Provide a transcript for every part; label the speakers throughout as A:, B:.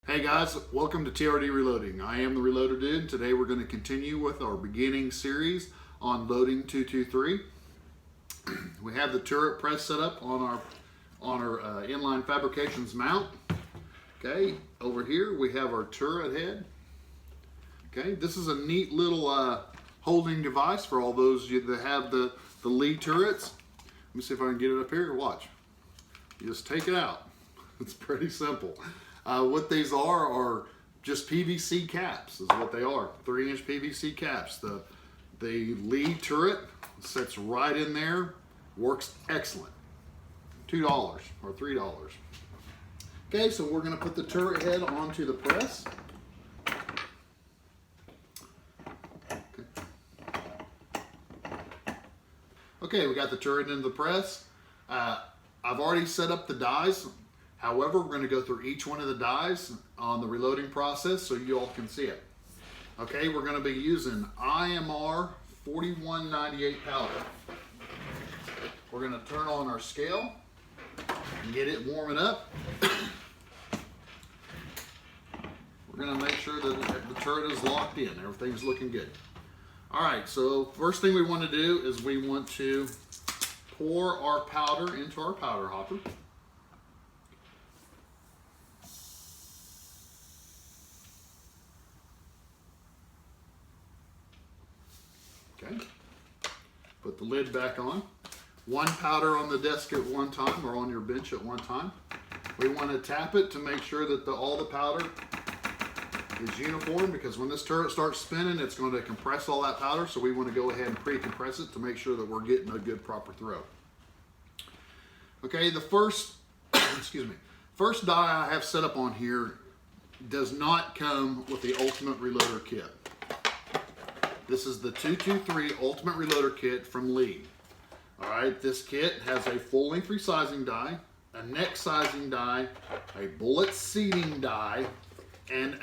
A: Hey guys, welcome to TRD Reloading. I am the Reloader Dude. Today we're going to continue with our beginning series on loading 223. We have the turret press set up on our inline fabrications mount. Okay, over here we have our turret head. Okay, this is a neat little holding device for all those that have the Lee turrets. Let me see if I can get it up here. Watch. You just take it out. It's pretty simple. What these are just PVC caps, is what they are. 3-inch PVC caps. The Lee turret sits right in there, works excellent. $2 or $3. Okay, so we're going to put the turret head onto the press. Okay, we got the turret into the press. I've already set up the dies. However, we're going to go through each one of the dies on the reloading process so you all can see it. Okay, we're going to be using IMR 4198 powder. We're going to turn on our scale and get it warming up. We're going to make sure that the turret is locked in. Everything's looking good. All right, so first thing we want to do is we want to pour our powder into our powder hopper. Okay, put the lid back on. One powder on the desk at one time or on your bench at one time. We want to tap it to make sure that all the powder is uniform, because when this turret starts spinning, it's going to compress all that powder, so we want to go ahead and pre-compress it to make sure that we're getting a good proper throw. Okay, the first first die I have set up on here does not come with the Ultimate Reloader kit. This is the 223 Ultimate Reloader Kit from Lee. All right, this kit has a full length resizing die, a neck sizing die, a bullet seating die, and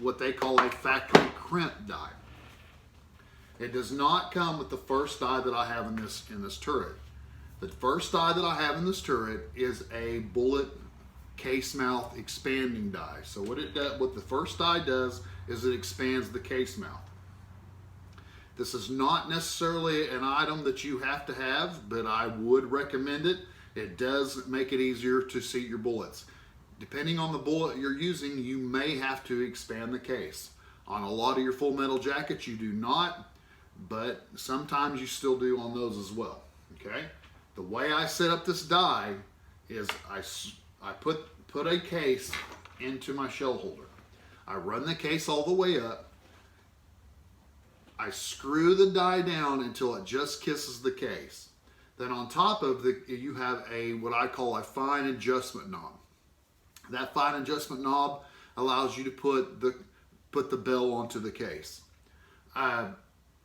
A: what they call a factory crimp die. It does not come with the first die that I have in this turret. The first die that I have in this turret is a bullet case mouth expanding die. So what the first die does is it expands the case mouth. This is not necessarily an item that you have to have, but I would recommend it. It does make it easier to seat your bullets. Depending on the bullet you're using, you may have to expand the case. On a lot of your full metal jackets, you do not, but sometimes you still do on those as well. Okay? The way I set up this die is I put a case into my shell holder. I run the case all the way up. I screw the die down until it just kisses the case. Then on top of you have what I call a fine adjustment knob. That fine adjustment knob allows you to put the bell onto the case.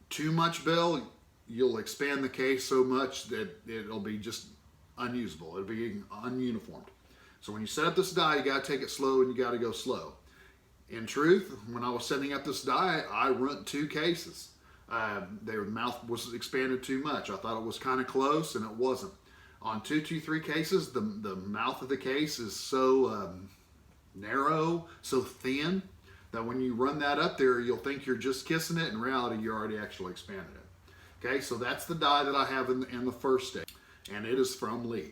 A: Too much bell, you'll expand the case so much that it'll be just unusable. It'll be ununiformed. So when you set up this die, you got to take it slow and you got to go slow. In truth, when I was setting up this die, I run 2 cases. Their mouth was expanded too much. I thought it was kind of close, and it wasn't. On 223 cases, the mouth of the case is so narrow, so thin, that when you run that up there, you'll think you're just kissing it. In reality, you're already actually expanded it. Okay, so that's the die that I have in the first stage, and it is from Lee.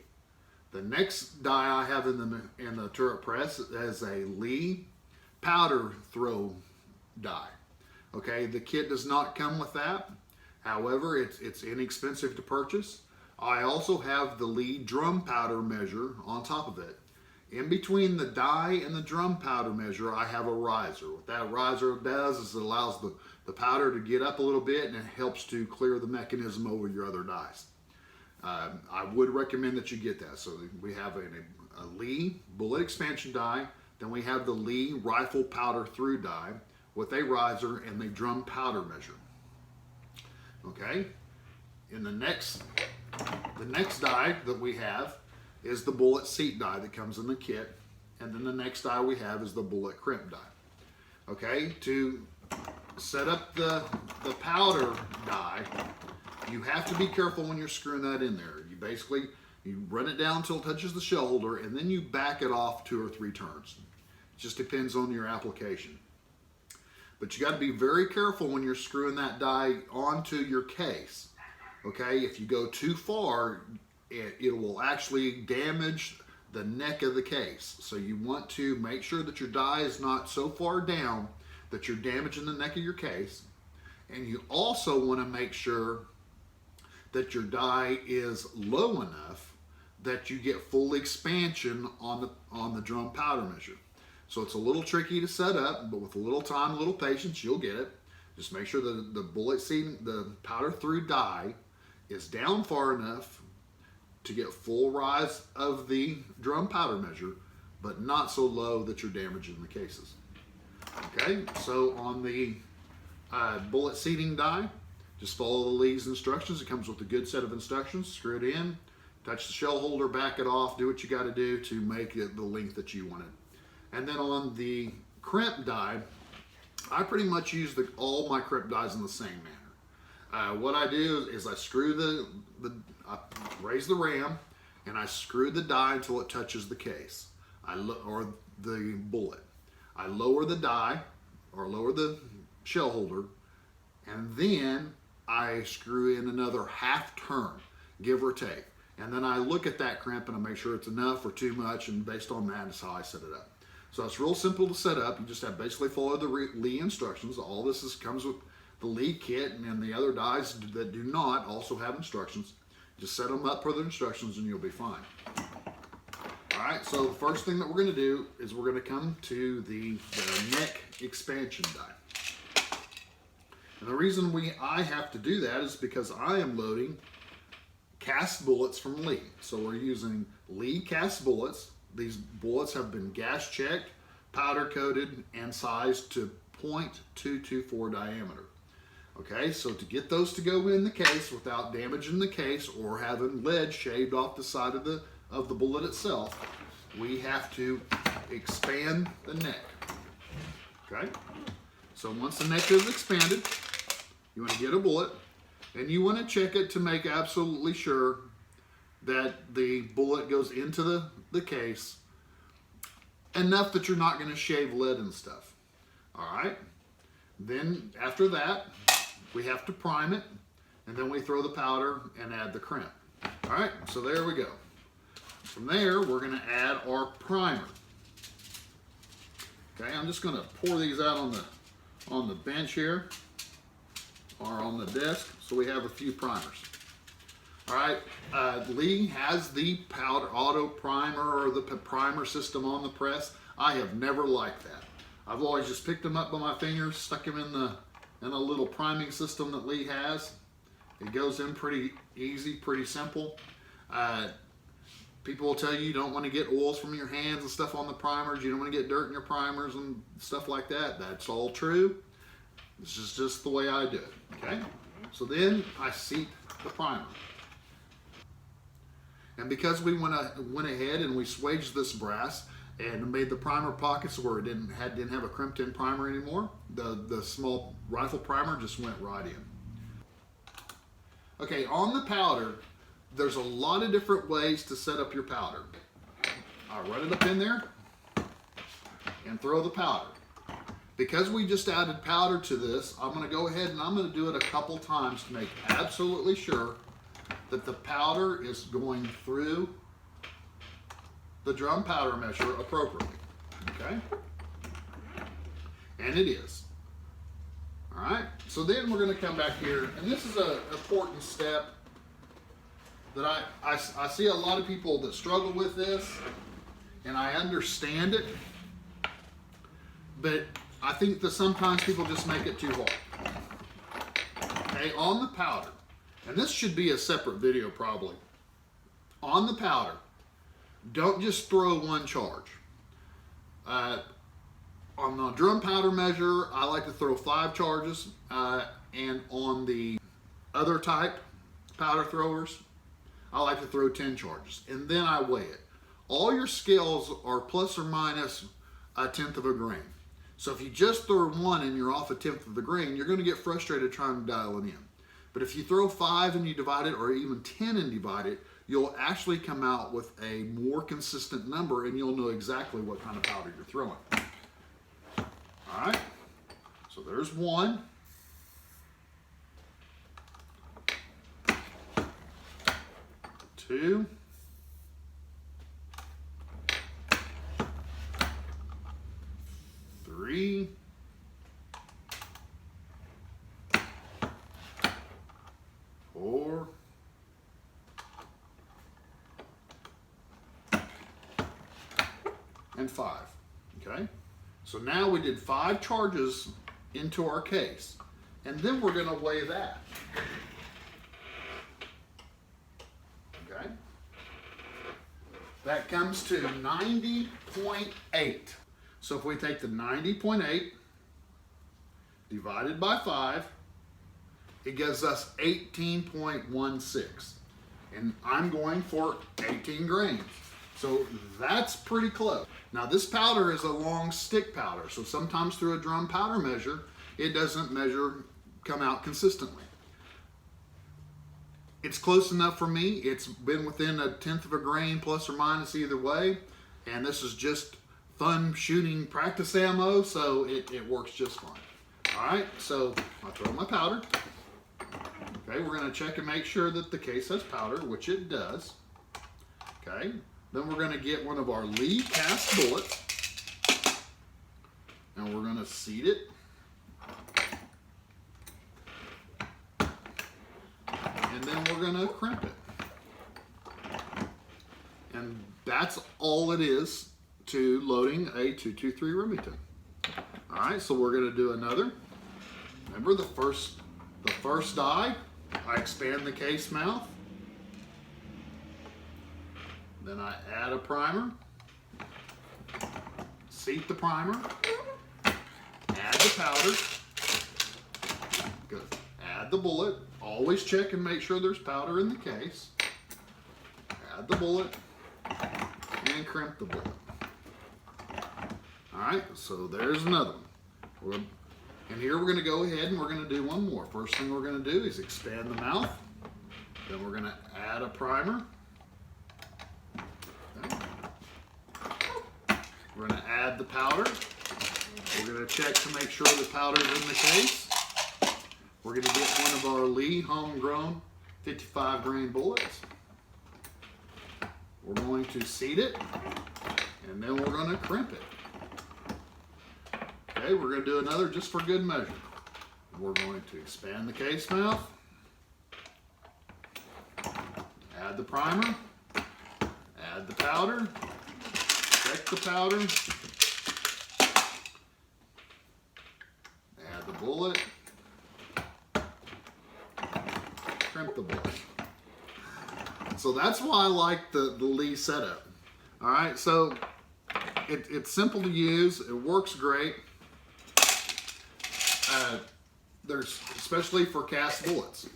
A: The next die I have in the turret press is a Lee powder throw die. Okay, the kit does not come with that. However, it's inexpensive to purchase. I also have the Lee drum powder measure on top of it. In between the die and the drum powder measure, I have a riser. What that riser does is it allows the powder to get up a little bit, and it helps to clear the mechanism over your other dies. I would recommend that you get that. So we have a Lee bullet expansion die. Then we have the Lee rifle powder through die with a riser and the drum powder measure. Okay, in the next die that we have is the bullet seat die that comes in the kit, and then the next die we have is the bullet crimp die. Okay, to set up the powder die, you have to be careful when you're screwing that in there. You run it down until it touches the shell holder, and then you back it off 2 or 3 turns. It just depends on your application. But you got to be very careful when you're screwing that die onto your case. Okay, if you go too far, it will actually damage the neck of the case. So you want to make sure that your die is not so far down that you're damaging the neck of your case. And you also want to make sure that your die is low enough that you get full expansion on the drum powder measure. So it's a little tricky to set up, but with a little time, a little patience, you'll get it. Just make sure that the bullet seed, the powder through die is down far enough to get full rise of the drum powder measure, but not so low that you're damaging the cases. Okay, so on the bullet seating die, just follow the Lee's instructions. It comes with a good set of instructions. Screw it in, touch the shell holder, back it off, do what you got to do to make it the length that you want it. And then on the crimp die, I pretty much use all my crimp dies in the same manner. What I do is I screw I raise the ram and I screw the die until it touches the case, or the bullet. I lower the die, or lower the shell holder, and then I screw in another half turn, give or take. And then I look at that crimp and I make sure it's enough or too much, and based on that is how I set it up. So it's real simple to set up. You just have basically follow the Lee instructions. All this comes with the Lee kit, and the other dies that do not also have instructions. Just set them up per the instructions and you'll be fine. All right, so the first thing that we're going to do is we're going to come to the neck expansion die. And the reason I have to do that is because I am loading cast bullets from Lee. So we're using Lee cast bullets. These bullets have been gas checked, powder coated, and sized to .224 diameter. Okay, so to get those to go in the case without damaging the case or having lead shaved off the side of the bullet itself, we have to expand the neck. Okay, so once the neck is expanded, you want to get a bullet and you want to check it to make absolutely sure that the bullet goes into the case enough that you're not going to shave lead and stuff. All right, then after that we have to prime it, and then we throw the powder and add the crimp. All right, so there we go. From there we're going to add our primer. Okay, I'm just going to pour these out on the bench here, or on the desk, so we have a few primers. All right, Lee has the powder auto primer or the primer system on the press. I have never liked that. I've always just picked them up by my fingers, stuck them in a little priming system that Lee has. It goes in pretty easy, pretty simple. People will tell you don't want to get oils from your hands and stuff on the primers. You don't want to get dirt in your primers and stuff like that. That's all true. This is just the way I do it. Okay, so then I seat the primer. And because we went ahead and we swaged this brass and made the primer pockets where it didn't have a crimped in primer anymore, the small rifle primer just went right in. Okay, on the powder, there's a lot of different ways to set up your powder. I run it up in there and throw the powder. Because we just added powder to this, I'm going to go ahead and I'm going to do it a couple times to make absolutely sure that the powder is going through the drum powder measure appropriately. Okay? And it is. All right, so then we're going to come back here, and this is an important step that I see a lot of people that struggle with this, and I understand it, but I think that sometimes people just make it too hard. Okay, on the powder, and this should be a separate video probably. On the powder, don't just throw one charge. On the drum powder measure, I like to throw 5 charges, and on the other type powder throwers, I like to throw 10 charges, and then I weigh it. All your scales are plus or minus 1/10 of a grain. So if you just throw 1 and you're off 1/10 of the grain, you're going to get frustrated trying to dial it in. But if you throw 5 and you divide it, or even 10 and divide it, you'll actually come out with a more consistent number, and you'll know exactly what kind of powder you're throwing. All right, so there's one. Two. Three. Four. And five. Okay, so now we did 5 charges into our case, and then we're going to weigh that. Okay, that comes to 90.8. So if we take the 90.8 divided by 5, it gives us 18.16, and I'm going for 18 grains. So that's pretty close. Now this powder is a long stick powder, so sometimes through a drum powder measure, it doesn't come out consistently. It's close enough for me. It's been within 1/10 of a grain plus or minus either way, and this is just fun shooting practice ammo, so it works just fine. All right, so I throw my powder. Okay, we're gonna check and make sure that the case has powder, which it does. Okay. Then we're going to get one of our Lee cast bullets, and we're going to seat it, and then we're going to crimp it. And that's all it is to loading a 223 Remington. All right, so we're going to do another. Remember the first die, I expand the case mouth. Then I add a primer, seat the primer, add the powder, good. Add the bullet, always check and make sure there's powder in the case, add the bullet, and crimp the bullet. All right, so there's another one. And here we're gonna go ahead and we're gonna do one more. First thing we're gonna do is expand the mouth, then we're gonna add a primer. We're going to add the powder. We're going to check to make sure the powder's in the case. We're going to get one of our Lee homegrown 55 grain bullets. We're going to seat it, and then we're going to crimp it. Okay, we're going to do another just for good measure. We're going to expand the case mouth, add the primer, add the powder, check the powder, add the bullet, crimp the bullet. So that's why I like the Lee setup. All right, so it's simple to use, it works great. There's especially for cast bullets.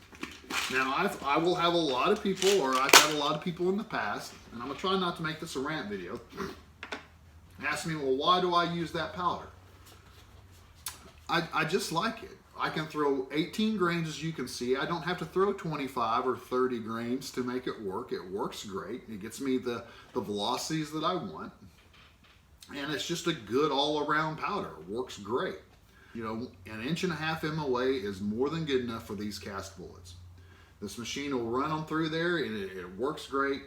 A: Now I will have a lot of people, or I've had a lot of people in the past, and I'm gonna try not to make this a rant video, ask me, well, why do I use that powder? I just like it. I can throw 18 grains, as you can see. I don't have to throw 25 or 30 grains to make it work. It works great. It gets me the velocities that I want. And it's just a good all-around powder. It works great. You know, 1.5 inch MOA is more than good enough for these cast bullets. This machine will run them through there, and it works great.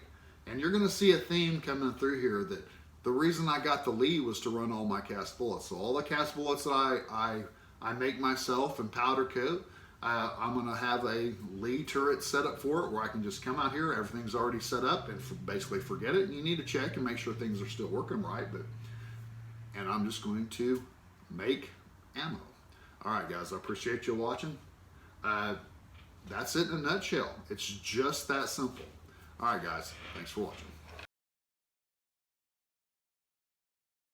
A: And you're gonna see a theme coming through here that the reason I got the Lee was to run all my cast bullets. So all the cast bullets that I make myself and powder coat, I'm gonna have a Lee turret set up for it where I can just come out here, everything's already set up, and basically forget it. And you need to check and make sure things are still working right. And I'm just going to make ammo. All right, guys, I appreciate you watching. That's it in a nutshell. It's just that simple. All right, guys, thanks for watching.